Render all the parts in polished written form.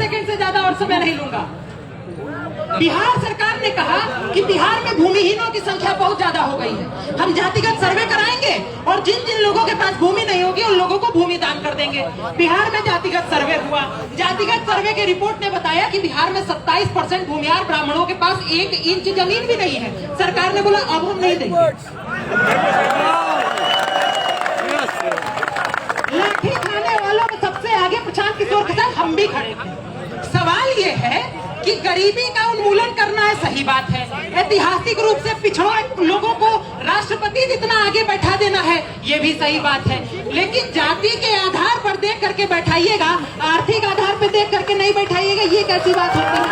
Second से ज्यादा और समय नहीं लूंगा। बिहार सरकार ने कहा कि बिहार में भूमिहीनों की संख्या बहुत ज्यादा हो गई है, हम जातिगत सर्वे कराएंगे और जिन जिन लोगों के पास भूमि नहीं होगी उन लोगों को भूमि दान कर देंगे। बिहार में जातिगत सर्वे हुआ। जातिगत सर्वे के रिपोर्ट ने बताया कि बिहार में 27% भूमिहार ब्राह्मणों के पास 1 इंच जमीन भी नहीं है। सरकार ने बोला अब हम नहीं देंगे। लाठी खाने वालों में सबसे आगे प्रशांत किशोर के साथ हम भी खड़े थे। सवाल ये है कि गरीबी का उन्मूलन करना है, सही बात है। ऐतिहासिक रूप से पिछड़ों लोगों को राष्ट्रपति जितना आगे बैठा देना है, ये भी सही बात है। लेकिन जाति के आधार पर देख करके बैठाइएगा, आर्थिक आधार पर देख करके नहीं बैठाइएगा, ये कैसी बात होती है?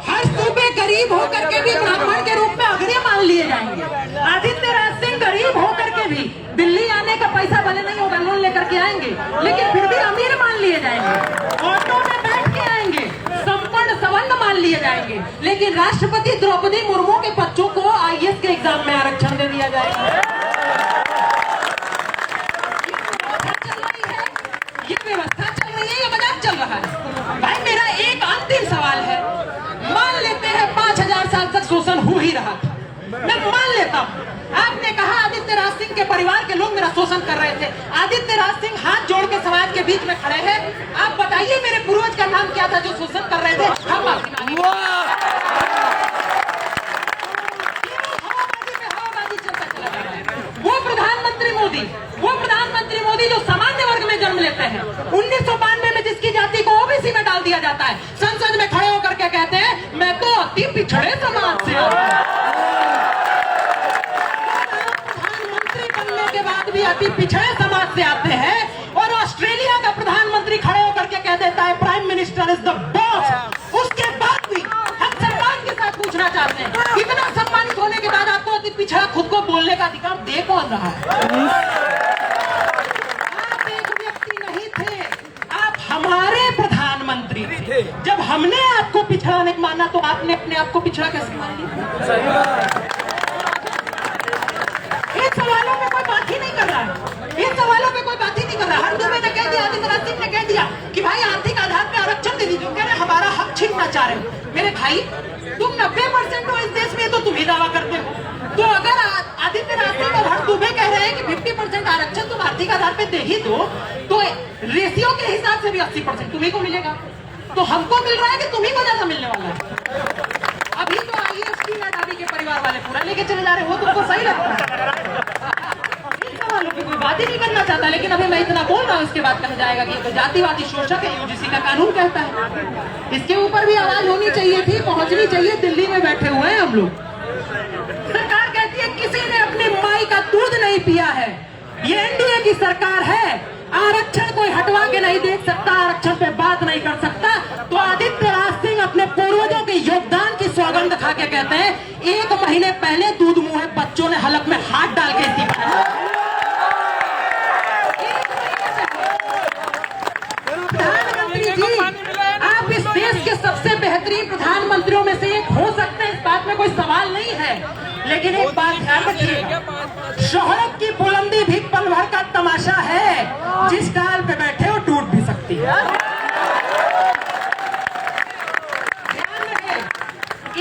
हर सूबे गरीब होकर के भी ब्राह्मण के रूप में अग्रणी मान लिए जाएंगे। आदित्य राज सिंह गरीब होकर के भी दिल्ली आने का पैसा भले नहीं होगा, लोन लेकर के आएंगे, लेकिन फिर भी अमीर मान लिए जाएंगे। ऑटो में बैठ के आएंगे, संपन्न सवर्ण मान लिए जाएंगे, लेकिन राष्ट्रपति द्रौपदी मुर्मू के बच्चों को IAS के एग्जाम में आरक्षण दे दिया जाएगा। ये व्यवस्था चल रही है, ये मजाक चल रहा है? भाई मेरा एक अंतिम सवाल है, मान लेते हैं 5000 साल तक शोषण हो ही रहा था, मैं मान लेता हूँ। आपने कहा आदित्य राज सिंह के परिवार के लोग मेरा शोषण कर रहे थे। आदित्य राज सिंह हाथ जोड़ के समाज के बीच में खड़े हैं। आप बताइए मेरे पूर्वज का नाम क्या था जो शोषण कर रहे थे? हम माफी मांगेंगे। हवाबाजी चलता चला जा रहा है। वो प्रधानमंत्री मोदी जो सामान्य वर्ग में जन्म लेते हैं, 1992 में जिसकी जाति को OBC में डाल दिया जाता है, संसद में खड़े होकर के कहते हैं मैं तो अति पिछड़े समाज से के बाद भी अति पिछड़े समाज से आते हैं। और ऑस्ट्रेलिया का प्रधानमंत्री खड़े होकर के कह देता है prime minister is the boss. उसके बाद भी हम सम्मान के साथ पूछना चाहते हैं, इतना सम्मानित होने के बाद आपको अति पिछड़ा खुद को बोलने का अधिकार दे कौन रहा है? आप एक व्यक्ति नहीं थे, आप हमारे प्रधानमंत्री थे। जब हमने आपको पिछड़ा नहीं माना तो आपने अपने आप को पिछड़ा कैसे मान लिया? इन सवालों पे कोई बात ही नहीं कर रहा है। इन सवालों पे कोई बात ही नहीं कर रहा। हर दुबे ने कह दिया, आदित्य राज सिंह ने कह दिया कि भाई आर्थिक आधार पे आरक्षण दे दीजिए, कह रहे हमारा हक छीनना चाह रहे हो। मेरे भाई तुम 90% हो इस देश में, तो तुम ही दावा करते हो। तो अगर आदित्य राज सिंह और हर दुबे कह रहे हैं कि 50% आरक्षण तुम आर्थिक आधार पे दे ही दो, तो रेशियो के हिसाब से भी 80% तुम्ही को मिलेगा। तो हमको मिल रहा है कि तुम्ही को ज्यादा मिलने वाला है? अभी तो IAS की डाबी के परिवार वाले पूरा लेके चले जा रहे हो, तुमको सही लगता है? इन सवालों की कोई बात ही नहीं करना चाहता, लेकिन अभी मैं इतना बोल रहा हूँ, इसके बाद कहा जाएगा कि तो जातिवादी शोषक है, UGC का कानून कहता है। इसके ऊपर भी आवाज होनी चाहिए थी, पहुंचनी चाहिए। दिल्ली में बैठे हुए हैं हम लोग, सरकार कहती है किसी ने अपनी माई का दूध नहीं पिया है। ये NDA की सरकार है, आरक्षण कोई हटवा के नहीं देख सकता, आरक्षण पे बात नहीं कर सकता। तो आदित्य राज सिंह अपने पूर्वजों के योगदान की सौगंध खा के कहते हैं 1 महीने पहले दूध मुंह बच्चों ने हलक में हाथ डाल के इस्तीफा। प्रधानमंत्री जी, आप इस देश के सबसे बेहतरीन प्रधानमंत्रियों में से एक हो सकते हैं, इस बात में कोई सवाल नहीं है। लेकिन एक बात ध्यान रखिएगा, शोहरत की बुलंदी भी पल भर का तमाशा है, जिस डाल पे बैठे हो टूट भी सकती है। ध्यान रखें,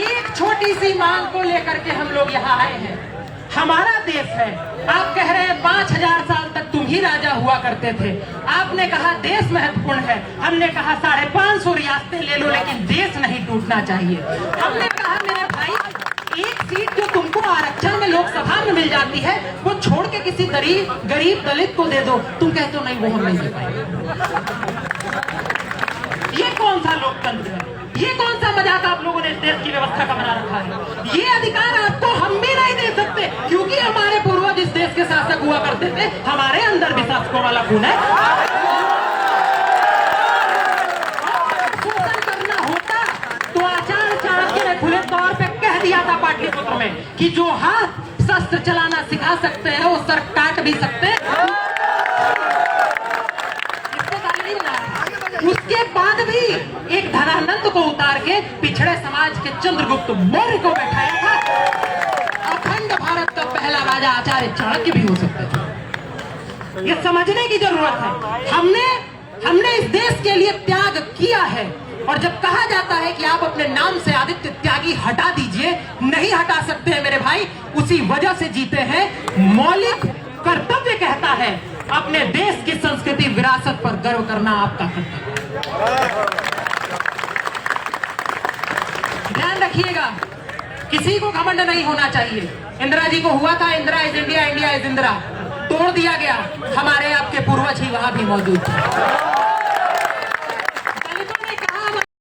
एक छोटी सी मांग को लेकर के हम लोग यहाँ आए हैं। हमारा देश है, आप कह रहे हैं 5000 साल तक तुम ही राजा हुआ करते थे। आपने कहा देश महत्वपूर्ण है, हमने कहा 550 रियासतें ले लो, लेकिन देश नहीं टूटना चाहिए। हमने कहा मेरे भाई, एक सीट जो तुमको आरक्षण में लोकसभा में मिल जाती है, वो छोड़ के किसी गरीब दलित को दे दो। तुम कहते हो नहीं, वो हम नहीं दे पाएंगे। ये कौन सा लोकतंत्र है? ये कौन सा मजाक आप लोगों ने इस देश की व्यवस्था का बना रखा है? ये अधिकार आपको हम भी नहीं दे सकते, क्योंकि हमारे पूर्वज इस देश के शासक हुआ करते थे, हमारे अंदर भी शासकों वाला खून है। शोषण करना होता तो आचार्य चाणक्य ने खुले तौर पे कह दिया था पाटलिपुत्र में कि जो हाथ शस्त्र चलाना सिखा सकते हैं वो सर काट भी सकते हैं। उसके बाद भी एक धनानंद को उतार के पिछड़े समाज के चंद्रगुप्त मौर्य को बैठाया था। अखंड भारत का पहला राजा आचार्य चाणक्य भी हो सकते थे। ये समझने की जरूरत है। हमने इस देश के लिए त्याग किया है, और जब कहा जाता है कि आप अपने नाम से आदित्य त्यागी हटा दीजिए, नहीं हटा सकते हैं मेरे भाई, उसी वजह से जीते हैं। मौलिक कर्तव्य कहता है अपने देश की संस्कृति विरासत पर गर्व करना आपका कर्तव्य। ध्यान रखिएगा, किसी को घमंड नहीं होना चाहिए। इंदिरा जी को हुआ था, Indira is India, India is Indira, तोड़ दिया गया। हमारे आपके पूर्वज ही वहां भी मौजूद थे।